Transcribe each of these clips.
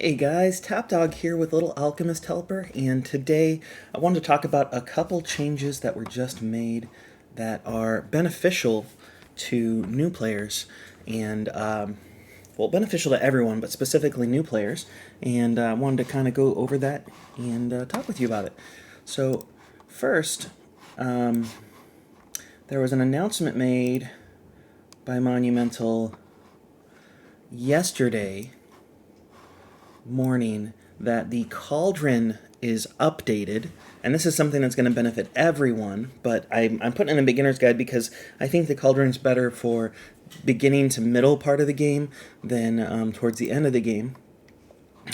Hey guys, tapdawg here with Little Alchemist Helper, and today I wanted to talk about a couple changes that were just made that are beneficial to new players, and well, beneficial to everyone, but specifically new players, and I wanted to kind of go over that and talk with you about it. So, first, there was an announcement made by Monumental yesterday morning that the Cauldron is updated, and this is something that's going to benefit everyone, but I'm putting in a beginner's guide because I think the Cauldron is better for beginning to middle part of the game than towards the end of the game.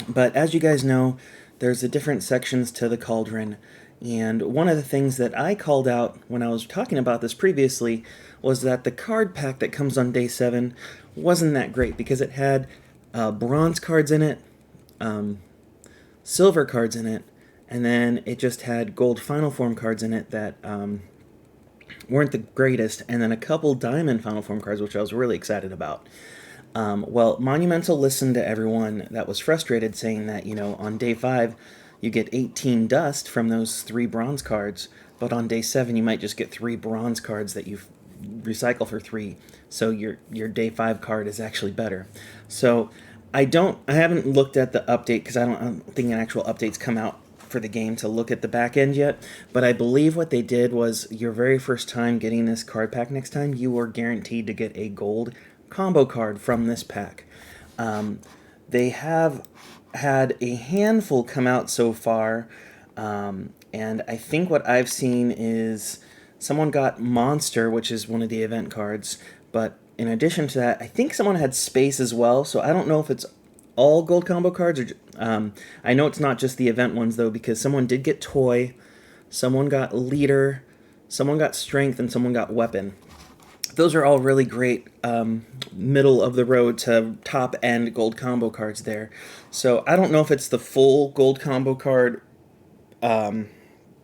But as you guys know, there's the different sections to the Cauldron, and one of the things that I called out when I was talking about this previously was that the card pack that comes on day 7 wasn't that great because it had bronze cards in it, silver cards in it, and then it just had gold final form cards in it that weren't the greatest, and then a couple diamond final form cards, which I was really excited about. Well, Monumental listened to everyone that was frustrated, saying that, on day 5, you get 18 dust from those 3 bronze cards, but on day 7, you might just get 3 bronze cards that you recycle for 3, so your day 5 card is actually better. So I haven't looked at the update because I don't think an actual update's come out for the game to look at the back end yet, but I believe what they did was your very first time getting this card pack next time, you were guaranteed to get a gold combo card from this pack. They have had a handful come out so far, and I think what I've seen is someone got Monster, which is one of the event cards, but in addition to that, I think someone had Space as well, so I don't know if it's all gold combo cards, or I know it's not just the event ones, though, because someone did get Toy, someone got Leader, someone got Strength, and someone got Weapon. Those are all really great middle of the road to top end gold combo cards there. So I don't know if it's the full gold combo card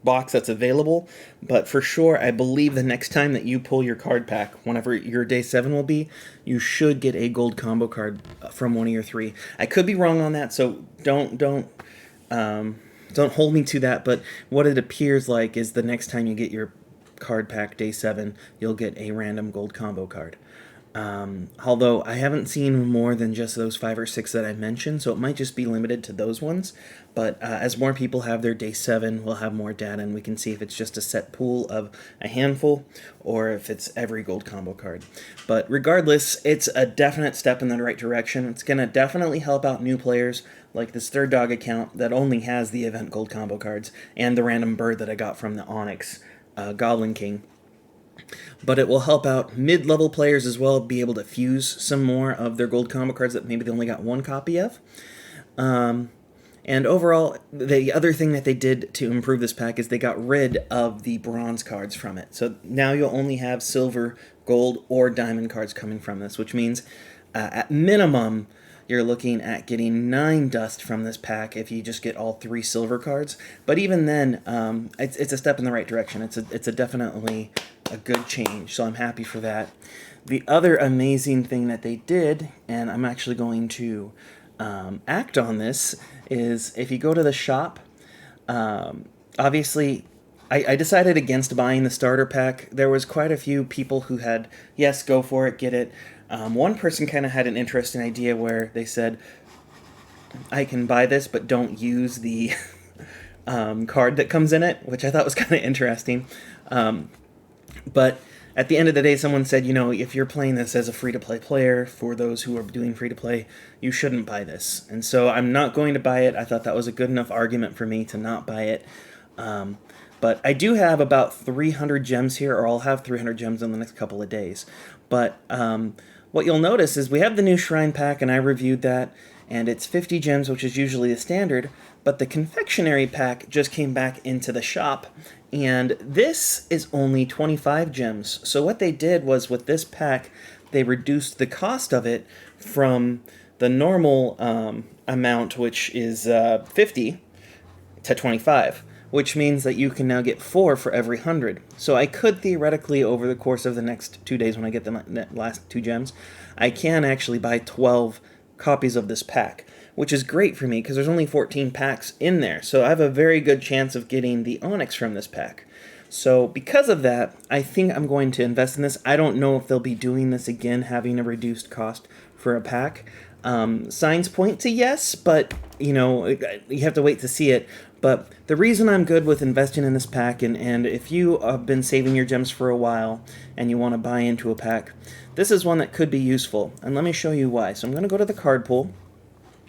box that's available, but for sure I believe the next time that you pull your card pack, whenever your day 7 will be, you should get a gold combo card from one of your 3. I could be wrong on that, so don't hold me to that, but what it appears like is the next time you get your card pack day 7, you'll get a random gold combo card. Although I haven't seen more than just those 5 or 6 that I mentioned, so it might just be limited to those ones. But as more people have their day 7, we'll have more data, and we can see if it's just a set pool of a handful or if it's every gold combo card. But regardless, it's a definite step in the right direction. It's going to definitely help out new players like this Third Dog account that only has the event gold combo cards and the random bird that I got from the Onyx Goblin King. But it will help out mid-level players as well be able to fuse some more of their gold combo cards that maybe they only got 1 copy of. And overall, the other thing that they did to improve this pack is they got rid of the bronze cards from it. So now you'll only have silver, gold, or diamond cards coming from this, which means at minimum you're looking at getting 9 dust from this pack if you just get all 3 silver cards. But even then, it's a step in the right direction. It's a definitely a good change, so I'm happy for that. The other amazing thing that they did, and I'm actually going to act on this, is if you go to the shop, obviously I decided against buying the starter pack. There was quite a few people who had, yes, go for it, get it. One person kind of had an interesting idea where they said, I can buy this, but don't use the card that comes in it, which I thought was kind of interesting. But at the end of the day, someone said, if you're playing this as a free-to-play player, for those who are doing free-to-play, you shouldn't buy this. And so I'm not going to buy it. I thought that was a good enough argument for me to not buy it. But I do have about 300 gems here, or I'll have 300 gems in the next couple of days. But what you'll notice is we have the new Shrine Pack, and I reviewed that, and it's 50 gems, which is usually the standard, but the Confectionery Pack just came back into the shop, and this is only 25 gems. So what they did was, with this pack, they reduced the cost of it from the normal amount, which is 50, to 25. Which means that you can now get 4 for every 100. So I could theoretically, over the course of the next 2 days when I get the last 2 gems, I can actually buy 12 copies of this pack, which is great for me because there's only 14 packs in there. So I have a very good chance of getting the Onyx from this pack. So because of that, I think I'm going to invest in this. I don't know if they'll be doing this again, having a reduced cost for a pack. Signs point to yes, but you know, you have to wait to see it. But the reason I'm good with investing in this pack, and if you have been saving your gems for a while and you want to buy into a pack, this is one that could be useful. And let me show you why. So I'm going to go to the card pool.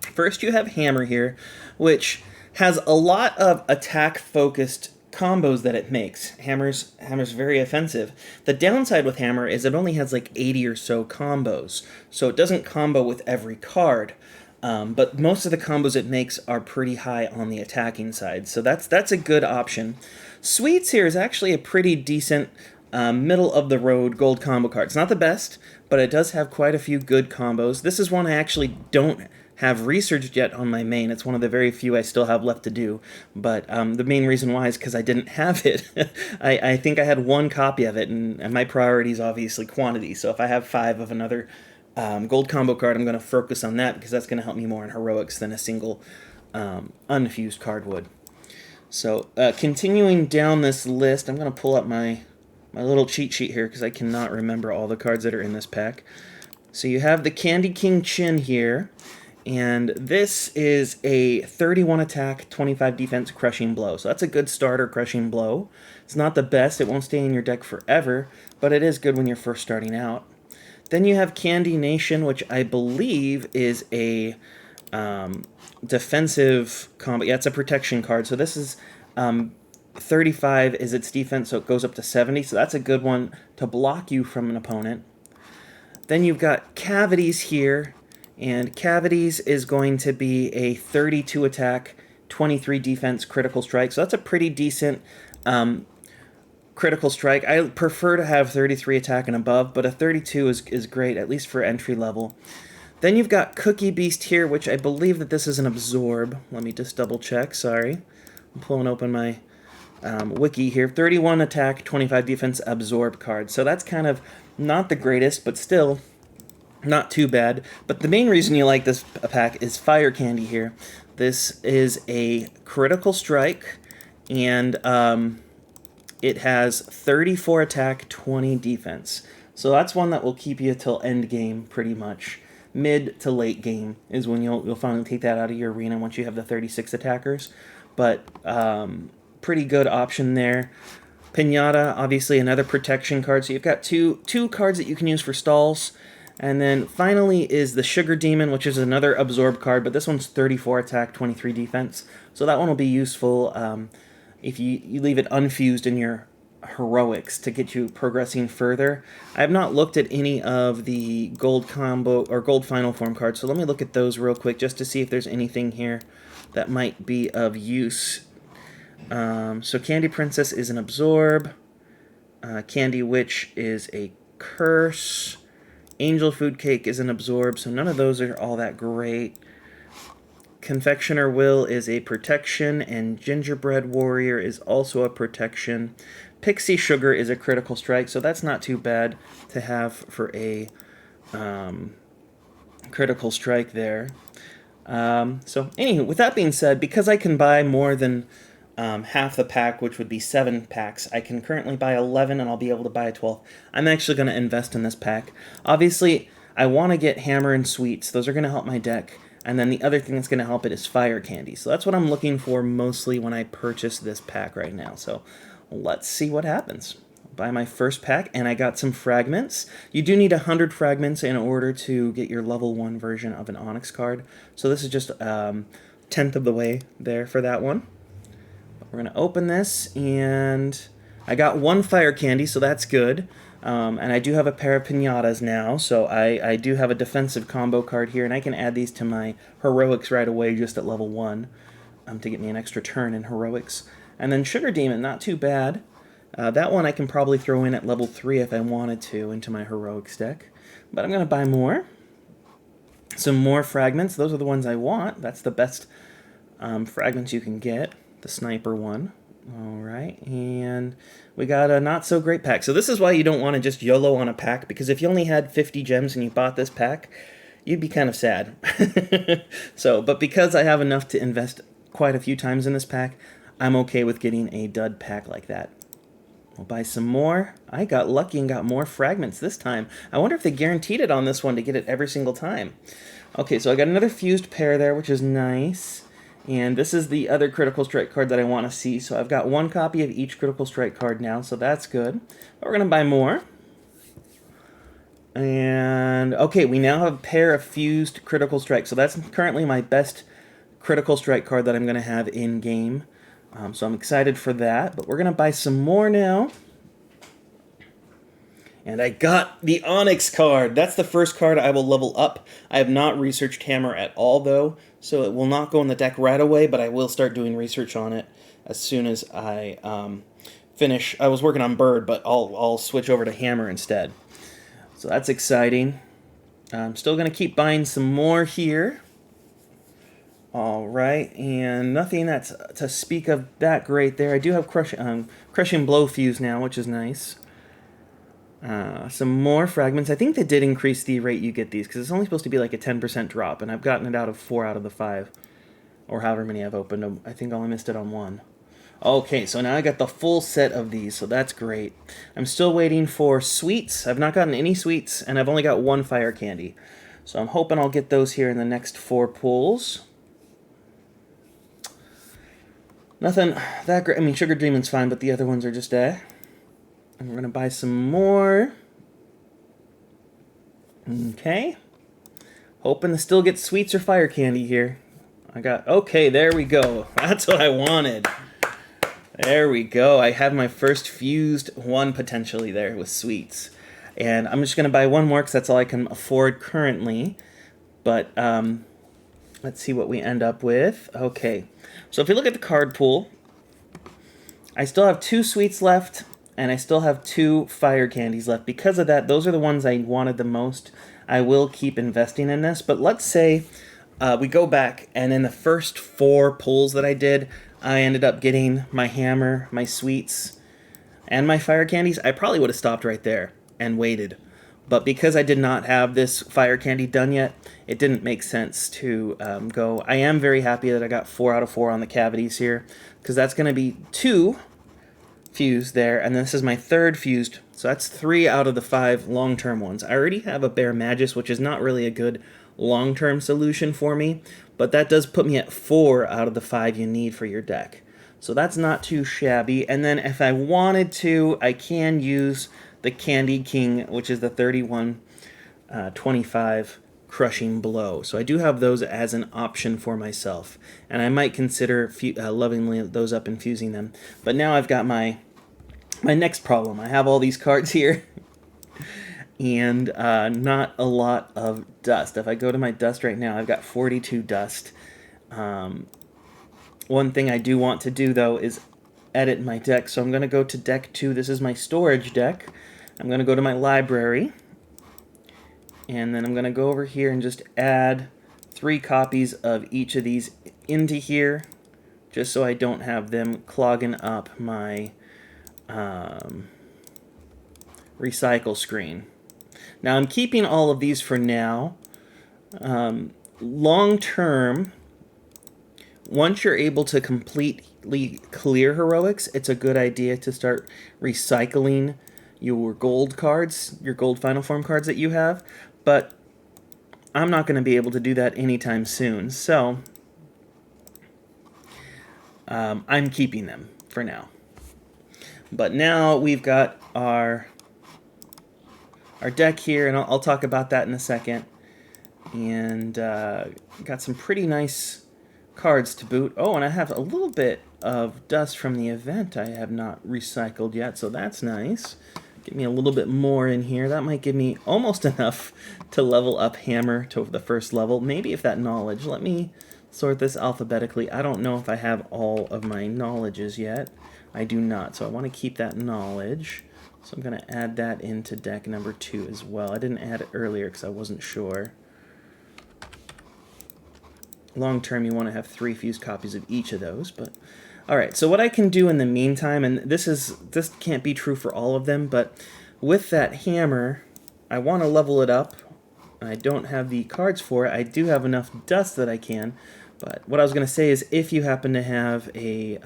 First you have Hammer here, which has a lot of attack-focused combos that it makes. Hammer's very offensive. The downside with Hammer is it only has like 80 or so combos, so it doesn't combo with every card. But most of the combos it makes are pretty high on the attacking side, so that's a good option. Sweets here is actually a pretty decent middle-of-the-road gold combo card. It's not the best, but it does have quite a few good combos. This is one I actually don't have researched yet on my main. It's one of the very few I still have left to do, but the main reason why is because I didn't have it. I think I had one copy of it, and my priority is obviously quantity, so if I have 5 of another gold combo card, I'm going to focus on that because that's going to help me more in heroics than a single unfused card would. So continuing down this list, I'm going to pull up my little cheat sheet here because I cannot remember all the cards that are in this pack. So you have the Candy King Chin here, and this is a 31 attack, 25 defense crushing blow. So that's a good starter crushing blow. It's not the best, it won't stay in your deck forever, but it is good when you're first starting out. Then you have Candy Nation, which I believe is a defensive combo. Yeah, it's a protection card. So this is 35 is its defense, so it goes up to 70. So that's a good one to block you from an opponent. Then you've got Cavities here, and Cavities is going to be a 32 attack, 23 defense critical strike. So that's a pretty decent critical strike. I prefer to have 33 attack and above, but a 32 is great, at least for entry level. Then you've got Cookie Beast here, which I believe that this is an absorb. Let me just double check, sorry. I'm pulling open my wiki here. 31 attack, 25 defense absorb card. So that's kind of not the greatest, but still not too bad. But the main reason you like this pack is Fire Candy here. This is a critical strike, and it has 34 attack, 20 defense. So that's one that will keep you till end game, pretty much. Mid to late game is when you'll finally take that out of your arena once you have the 36 attackers. But pretty good option there. Pinata, obviously another protection card. So you've got two cards that you can use for stalls. And then finally is the Sugar Demon, which is another absorb card, but this one's 34 attack, 23 defense. So that one will be useful if you leave it unfused in your heroics to get you progressing further. I have not looked at any of the gold combo or gold final form cards, so let me look at those real quick just to see if there's anything here that might be of use. So Candy Princess is an absorb. Candy Witch is a curse. Angel Food Cake is an absorb, so none of those are all that great. Confectioner Will is a protection, and Gingerbread Warrior is also a protection. Pixie Sugar is a critical strike, so that's not too bad to have for a critical strike there. So anywho, with that being said, because I can buy more than half the pack, which would be 7 packs, I can currently buy 11, and I'll be able to buy a 12th. I'm actually going to invest in this pack. Obviously, I want to get Hammer and Sweets. Those are going to help my deck. And then the other thing that's going to help it is Fire Candy. So that's what I'm looking for mostly when I purchase this pack right now. So let's see what happens. Buy my first pack, and I got some fragments. You do need 100 fragments in order to get your level 1 version of an Onyx card. So this is just 10th of the way there for that one. We're going to open this, and I got 1 Fire Candy, so that's good. And I do have a pair of Pinatas now, so I do have a defensive combo card here, and I can add these to my heroics right away just at level 1 to get me an extra turn in heroics. And then Sugar Demon, not too bad. That one I can probably throw in at level 3 if I wanted to into my heroics deck. But I'm going to buy more. Some more fragments. Those are the ones I want. That's the best fragments you can get. The sniper one. Alright, and we got a not-so-great pack. So this is why you don't want to just YOLO on a pack, because if you only had 50 gems and you bought this pack, you'd be kind of sad. So, but because I have enough to invest quite a few times in this pack, I'm okay with getting a dud pack like that. We'll buy some more. I got lucky and got more fragments this time. I wonder if they guaranteed it on this one to get it every single time. Okay, so I got another fused pair there, which is nice. And this is the other Critical Strike card that I want to see. So I've got one copy of each Critical Strike card now, so that's good. But we're going to buy more. And, okay, we now have a pair of fused Critical Strike. So that's currently my best Critical Strike card that I'm going to have in-game. So I'm excited for that. But we're going to buy some more now. And I got the Onyx card. That's the first card I will level up. I have not researched Hammer at all, though, so it will not go in the deck right away, but I will start doing research on it as soon as I finish. I was working on Bird, but I'll switch over to Hammer instead. So that's exciting. I'm still going to keep buying some more here. All right, and nothing that's to speak of that great there. I do have Crushing Blow fuse now, which is nice. Some more fragments. I think they did increase the rate you get these, because it's only supposed to be like a 10% drop, and I've gotten it out of 4 out of the 5, or however many I've opened. I think I only missed it on 1. Okay, so now I got the full set of these, so that's great. I'm still waiting for sweets. I've not gotten any sweets, and I've only got 1 fire candy. So I'm hoping I'll get those here in the next 4 pulls. Nothing that great. I mean, Sugar Demon's fine, but the other ones are just And we're going to buy some more. Okay. Hoping to still get sweets or fire candy here. Okay, there we go. That's what I wanted. There we go. I have my first fused one potentially there with sweets. And I'm just going to buy one more because that's all I can afford currently. But let's see what we end up with. Okay. So if you look at the card pool, I still have 2 sweets left. And I still have 2 fire candies left. Because of that, those are the ones I wanted the most. I will keep investing in this. But let's say we go back, and in the first 4 pulls that I did, I ended up getting my hammer, my sweets, and my fire candies. I probably would have stopped right there and waited. But because I did not have this fire candy done yet, it didn't make sense to go. I am very happy that I got 4 out of 4 on the cavities here, because that's going to be 2 fused there, and this is my 3rd fused, so that's 3 out of the 5 long-term ones. I already have a Bear Magus, which is not really a good long-term solution for me, but that does put me at 4 out of the 5 you need for your deck. So that's not too shabby, and then if I wanted to, I can use the Candy King, which is the 3125 Crushing Blow. So I do have those as an option for myself, and I might consider leveling those up and fusing them. But now I've got my next problem. I have all these cards here, and not a lot of dust. If I go to my dust right now, I've got 42 dust. One thing I do want to do, though, is edit my deck. So I'm going to go to deck 2. This is my storage deck. I'm going to go to my library, and then I'm going to go over here and just add 3 copies of each of these into here, just so I don't have them clogging up my recycle screen. Now I'm keeping all of these for now. Long term, once you're able to completely clear heroics, it's a good idea to start recycling your gold cards, your gold final form cards that you have, but I'm not going to be able to do that anytime soon, so I'm keeping them for now. But now we've got our deck here, and I'll talk about that in a second. And got some pretty nice cards to boot. Oh, and I have a little bit of dust from the event I have not recycled yet, so that's nice. Give me a little bit more in here. That might give me almost enough to level up Hammer to the first level. Maybe if that knowledge. Let me sort this alphabetically. I don't know if I have all of my knowledges yet. I do not, so I want to keep that knowledge. So I'm going to add that into deck number 2 as well. I didn't add it earlier because I wasn't sure. Long term, you want to have 3 fused copies of each of those, but all right. So what I can do in the meantime, and this can't be true for all of them, but with that hammer, I want to level it up I don't have the cards for it. I do have enough dust that I can, but what I was going to say is if you happen to have a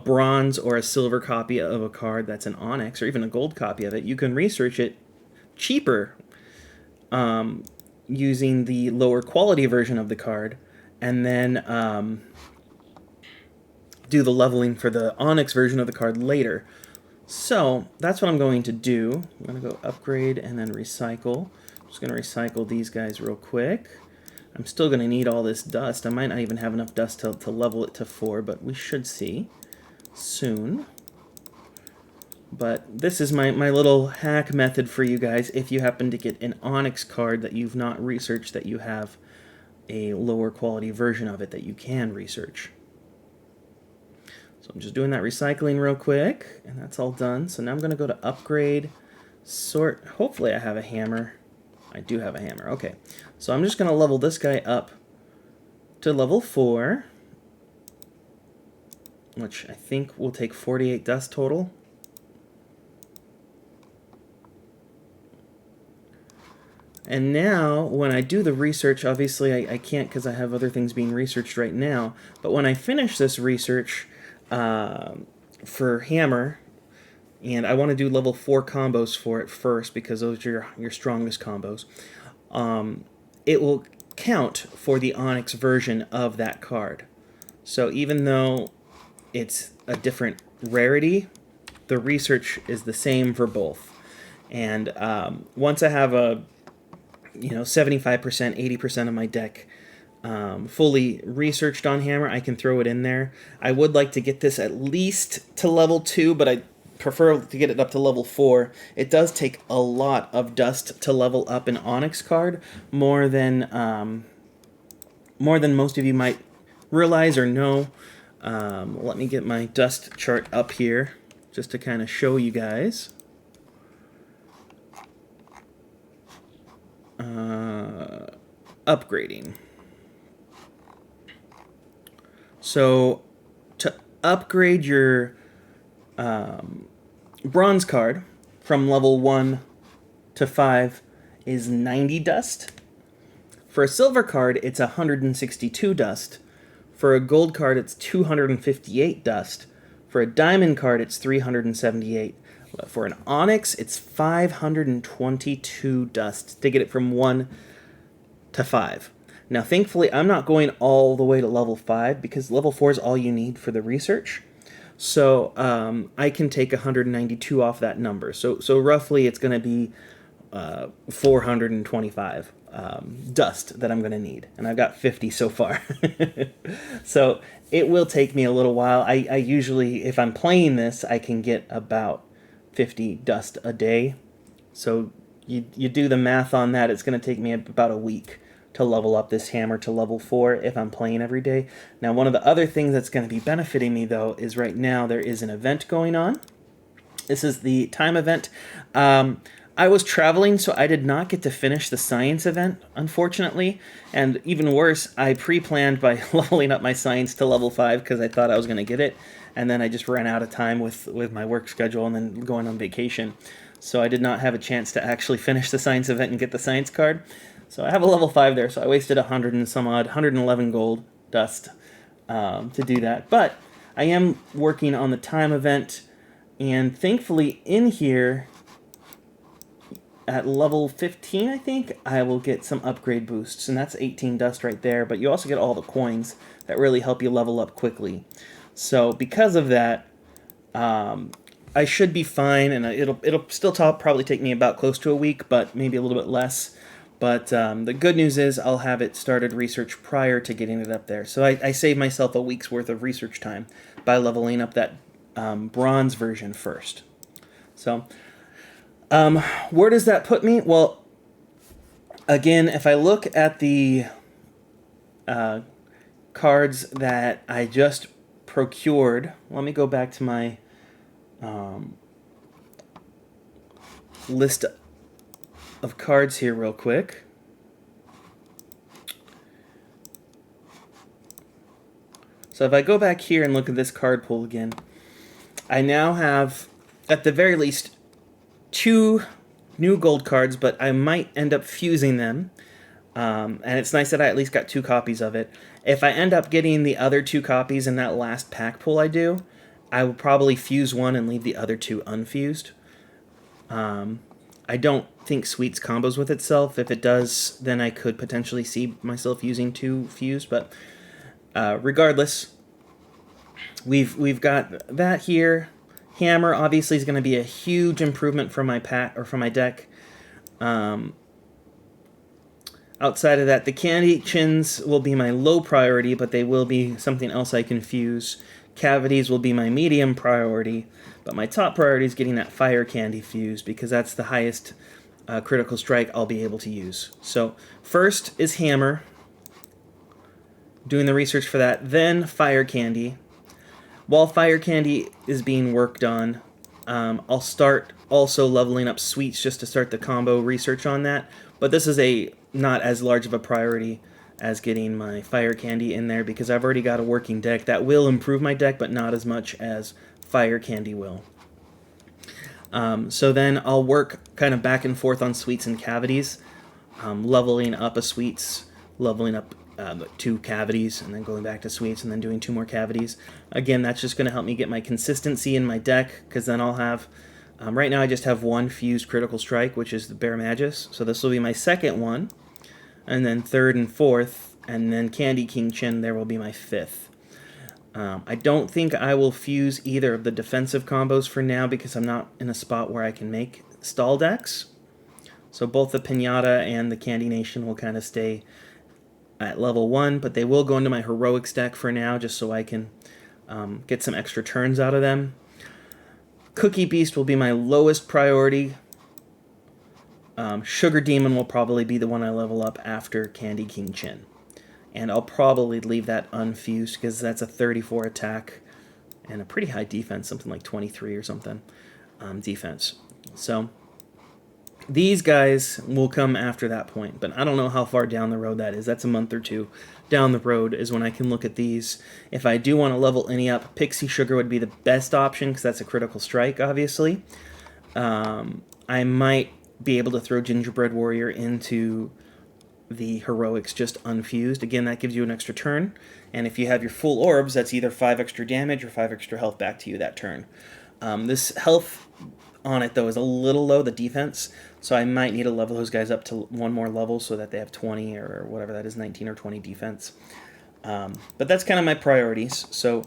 bronze or a silver copy of a card that's an onyx, or even a gold copy of it, you can research it cheaper using the lower quality version of the card, and then do the leveling for the onyx version of the card later. So that's what I'm going to do. I'm going to go upgrade and then recycle. I'm just going to recycle these guys real quick. I'm still going to need all this dust. I might not even have enough dust to level it to 4, but we should see soon. But this is my little hack method for you guys if you happen to get an onyx card that you've not researched, that you have a lower quality version of it that you can research. So I'm just doing that recycling real quick, and that's all done. So now I'm going to go to upgrade, sort. Hopefully I have a hammer. I do have a hammer. Okay. So I'm just going to level this guy up to level 4, which I think will take 48 dust total. And now, when I do the research, obviously I can't because I have other things being researched right now, but when I finish this research for hammer, and I want to do level 4 combos for it first because those are your strongest combos, it will count for the onyx version of that card. So even though it's a different rarity, the research is the same for both. And once I have a 75%, 80% of my deck fully researched on hammer, I can throw it in there. I would like to get this at least to level 2, but I prefer to get it up to level 4. It does take a lot of dust to level up an onyx card, more than most of you might realize or know. Let me get my dust chart up here just to kind of show you guys. Upgrading. So to upgrade your bronze card from level 1 to 5 is 90 dust. For a silver card, it's 162 dust. For a gold card, it's 258 dust. For a diamond card, it's 378. For an onyx, it's 522 dust to get it from 1 to 5. Now, thankfully, I'm not going all the way to level 5 because level 4 is all you need for the research. So I can take 192 off that number. So roughly, it's going to be 425 dust that I'm going to need. And I've got 50 so far. So it will take me a little while. I usually, if I'm playing this, I can get about 50 dust a day. So you do the math on that. It's going to take me about a week to level up this hammer to level 4 if I'm playing every day. Now, one of the other things that's going to be benefiting me, though, is right now there is an event going on. This is the time event. I was traveling, so I did not get to finish the science event, unfortunately. And even worse, I pre-planned by leveling up my science to level 5 because I thought I was going to get it. And then I just ran out of time with my work schedule and then going on vacation. So I did not have a chance to actually finish the science event and get the science card. So I have a level 5 there, so I wasted 100 and some odd, 111 gold dust to do that. But I am working on the time event, and thankfully in here, at level 15, I think, I will get some upgrade boosts, and that's 18 dust right there, but you also get all the coins that really help you level up quickly. So because of that, I should be fine, and it'll still probably take me about close to a week, but maybe a little bit less. But the good news is I'll have it started research prior to getting it up there. So I saved myself a week's worth of research time by leveling up that bronze version first. So where does that put me? Well, again, if I look at the cards that I just procured, let me go back to my list of cards here real quick. So if I go back here and look at this card pool again, I now have, at the very least, 2 new gold cards, but I might end up fusing them. And it's nice that I at least got 2 copies of it. If I end up getting the other 2 copies in that last pack pull I do, I will probably fuse one and leave the other 2 unfused. I don't think Sweets combos with itself. If it does, then I could potentially see myself using 2 fused, but regardless, we've got that here. Hammer obviously is going to be a huge improvement for my pack or for my deck. Outside of that, the candy chins will be my low priority, but they will be something else I can fuse. Cavities will be my medium priority, but my top priority is getting that fire candy fused because that's the highest critical strike I'll be able to use. So first is hammer, doing the research for that, then fire candy. While fire candy is being worked on, I'll start also leveling up sweets just to start the combo research on that, but this is not as large of a priority as getting my fire candy in there because I've already got a working deck that will improve my deck, but not as much as fire candy will. So then I'll work kind of back and forth on sweets and cavities, leveling up a sweets, leveling up 2 cavities, and then going back to sweets, and then doing 2 more cavities. Again, that's just going to help me get my consistency in my deck, because then I'll have... right now I just have 1 fused critical strike, which is the Bear Magus, so this will be my second one, and then 3rd and 4th, and then Candy King Chin, there will be my 5th. I don't think I will fuse either of the defensive combos for now, because I'm not in a spot where I can make stall decks. So both the Pinata and the Candy Nation will kind of stay at level 1, but they will go into my Heroics deck for now, just so I can get some extra turns out of them. Cookie Beast will be my lowest priority. Sugar Demon will probably be the one I level up after Candy King Chin. And I'll probably leave that unfused because that's a 34 attack and a pretty high defense, something like 23 or something defense. So these guys will come after that point, but I don't know how far down the road that is. That's a month or 2 down the road is when I can look at these. If I do want to level any up, Pixie Sugar would be the best option because that's a critical strike, obviously. I might be able to throw Gingerbread Warrior into the Heroics just unfused. Again, that gives you an extra turn, and if you have your full orbs, that's either 5 extra damage or 5 extra health back to you that turn. This health on it, though, is a little low, the defense, so I might need to level those guys up to 1 more level so that they have 20 or whatever that is, 19 or 20 defense. But that's kind of my priorities. So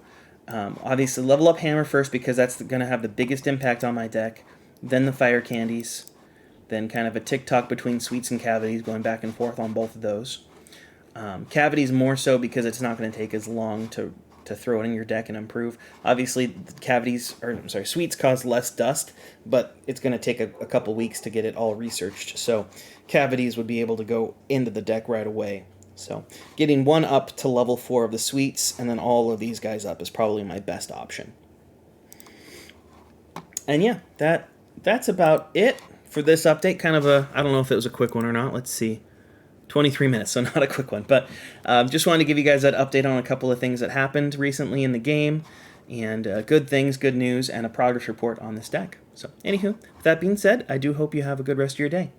obviously level up Hammer first because that's going to have the biggest impact on my deck, then the Fire Candies, then kind of a tick-tock between Sweets and Cavities, going back and forth on both of those. Cavities more so because it's not going to take as long to throw it in your deck and improve. Obviously, Sweets cause less dust, but it's going to take a couple weeks to get it all researched. So Cavities would be able to go into the deck right away. So getting 1 up to level 4 of the Sweets and then all of these guys up is probably my best option. And yeah, that's about it for this update. Kind of I don't know if it was a quick one or not. Let's see. 23 minutes, so not a quick one. But just wanted to give you guys that update on a couple of things that happened recently in the game. And good things, good news, and a progress report on this deck. So, anywho, with that being said, I do hope you have a good rest of your day.